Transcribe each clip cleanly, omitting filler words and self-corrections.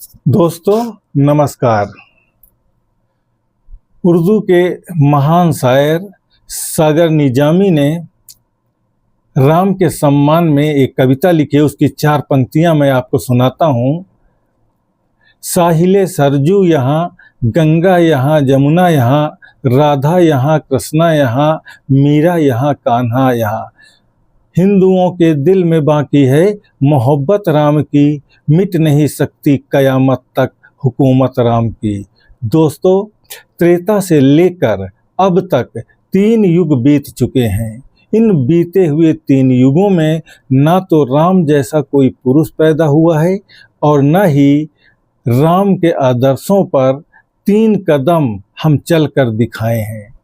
दोस्तों नमस्कार। उर्दू के महान शायर सागर निजामी ने राम के सम्मान में एक कविता लिखी है। उसकी 4 पंक्तियां मैं आपको सुनाता हूँ। साहिले सरजू यहाँ, गंगा यहाँ, जमुना यहाँ, राधा यहाँ, कृष्णा यहाँ, मीरा यहाँ, कान्हा यहाँ। हिंदुओं के दिल में बाकी है मोहब्बत राम की, मिट नहीं सकती कयामत तक हुकूमत राम की। दोस्तों, त्रेता से लेकर अब तक 3 युग बीत चुके हैं। इन बीते हुए 3 युगों में ना तो राम जैसा कोई पुरुष पैदा हुआ है और न ही राम के आदर्शों पर 3 कदम हम चल कर दिखाए हैं।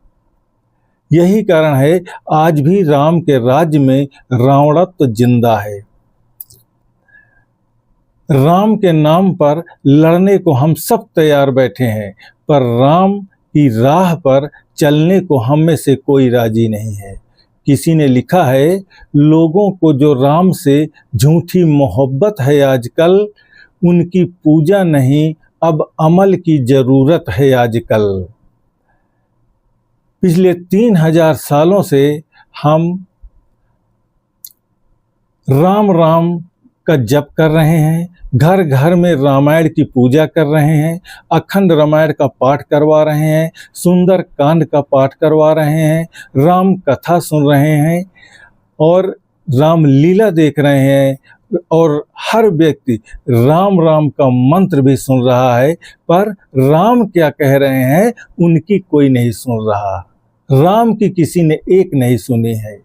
यही कारण है आज भी राम के राज्य में रावणत्व जिंदा है। राम के नाम पर लड़ने को हम सब तैयार बैठे हैं, पर राम की राह पर चलने को हम में से कोई राजी नहीं है। किसी ने लिखा है, लोगों को जो राम से झूठी मोहब्बत है आजकल, उनकी पूजा नहीं अब अमल की जरूरत है आजकल। पिछले 3000 सालों से हम राम राम का जप कर रहे हैं, घर घर में रामायण की पूजा कर रहे हैं, अखंड रामायण का पाठ करवा रहे हैं, सुंदर कांड का पाठ करवा रहे हैं, राम कथा सुन रहे हैं और राम लीला देख रहे हैं और हर व्यक्ति राम राम का मंत्र भी सुन रहा है, पर राम क्या कह रहे हैं उनकी कोई नहीं सुन रहा। राम की किसी ने एक नहीं सुनी है।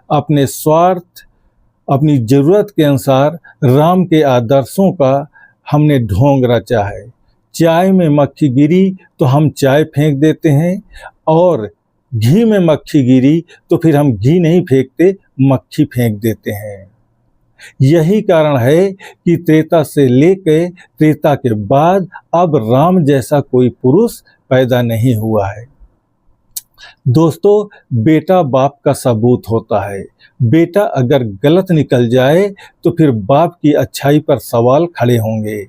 अपने स्वार्थ, अपनी ज़रूरत के अनुसार राम के आदर्शों का हमने ढोंग रचा है। चाय में मक्खी गिरी तो हम चाय फेंक देते हैं, और घी में मक्खी गिरी तो फिर हम घी नहीं फेंकते, मक्खी फेंक देते हैं। यही कारण है कि त्रेता से लेकर त्रेता के बाद अब राम जैसा कोई पुरुष पैदा नहीं हुआ है। दोस्तों, बेटा बाप का सबूत होता है। बेटा अगर गलत निकल जाए तो फिर बाप की अच्छाई पर सवाल खड़े होंगे,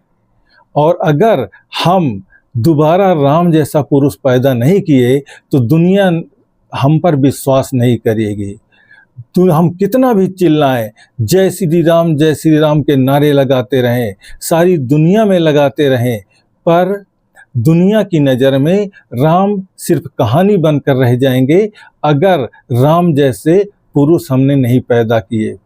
और अगर हम दोबारा राम जैसा पुरुष पैदा नहीं किए तो दुनिया हम पर विश्वास नहीं करेगी। तो हम कितना भी चिल्लाएं, जय श्री राम के नारे लगाते रहें, सारी दुनिया में लगाते रहें, पर दुनिया की नज़र में राम सिर्फ कहानी बनकर रह जाएंगे अगर राम जैसे पुरुष हमने नहीं पैदा किए।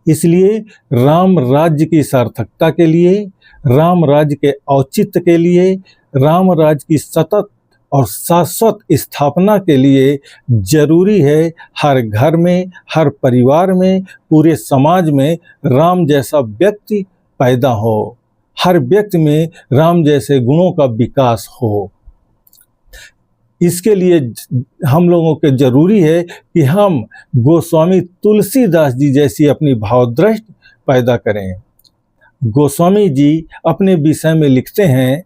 इसलिए राम राज्य की सार्थकता के लिए, राम राज्य के औचित्य के लिए, राम राज्य की सतत और शाश्वत स्थापना के लिए जरूरी है हर घर में, हर परिवार में, पूरे समाज में राम जैसा व्यक्ति पैदा हो, हर व्यक्ति में राम जैसे गुणों का विकास हो। इसके लिए हम लोगों के जरूरी है कि हम गोस्वामी तुलसीदास जी जैसी अपनी भावदृष्टि पैदा करें। गोस्वामी जी अपने विषय में लिखते हैं,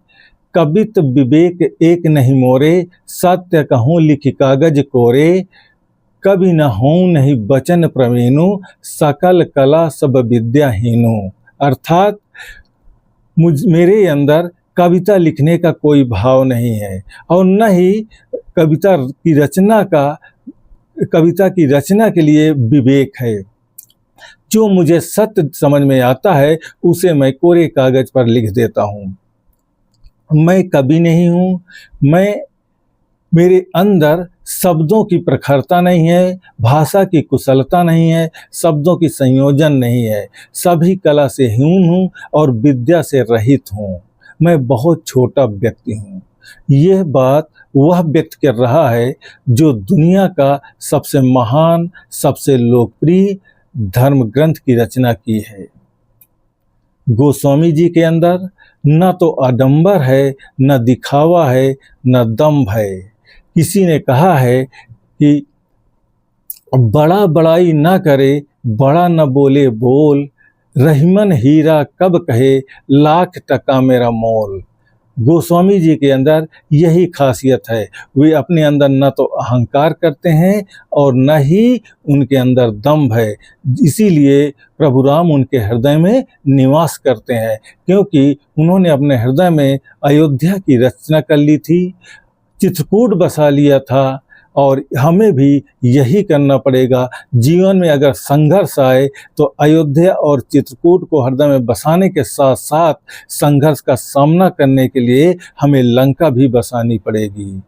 कबित विवेक एक नहीं मोरे, सत्य कहूँ लिखि कागज कोरे, कभी न हों नहीं बचन प्रवीणु, सकल कला सब विद्याहीनु। अर्थात मेरे अंदर कविता लिखने का कोई भाव नहीं है, और न ही कविता की रचना के लिए विवेक है। जो मुझे सत्य समझ में आता है उसे मैं कोरे कागज पर लिख देता हूँ। मैं कवि नहीं हूँ, मेरे अंदर शब्दों की प्रखरता नहीं है, भाषा की कुशलता नहीं है, शब्दों की संयोजन नहीं है। सभी कला से हीन हूँ और विद्या से रहित हूँ। मैं बहुत छोटा व्यक्ति हूँ। यह बात वह व्यक्त कर रहा है जो दुनिया का सबसे महान, सबसे लोकप्रिय धर्म ग्रंथ की रचना की है। गोस्वामी जी के अंदर न तो आडंबर है, न दिखावा है, न दम्भ है। किसी ने कहा है कि बड़ा बड़ाई न करे, बड़ा न बोले बोल, रहीमन हीरा कब कहे, लाख टका मेरा मोल। गोस्वामी जी के अंदर यही खासियत है। वे अपने अंदर न तो अहंकार करते हैं और न ही उनके अंदर दंभ है। इसीलिए प्रभु राम उनके हृदय में निवास करते हैं, क्योंकि उन्होंने अपने हृदय में अयोध्या की रचना कर ली थी, चित्रकूट बसा लिया था। और हमें भी यही करना पड़ेगा। जीवन में अगर संघर्ष आए तो अयोध्या और चित्रकूट को हृदय में बसाने के साथ साथ संघर्ष का सामना करने के लिए हमें लंका भी बसानी पड़ेगी।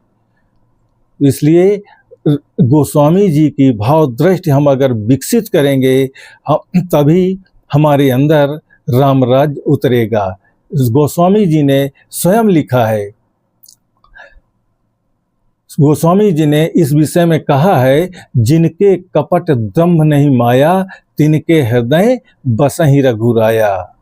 इसलिए गोस्वामी जी की भाव दृष्टि हम अगर विकसित करेंगे तभी हमारे अंदर रामराज उतरेगा। गोस्वामी जी ने स्वयं लिखा है, गोस्वामी जी ने इस विषय में कहा है, जिनके कपट दंभ नहीं माया, तिनके हृदय बसहि रघुराया।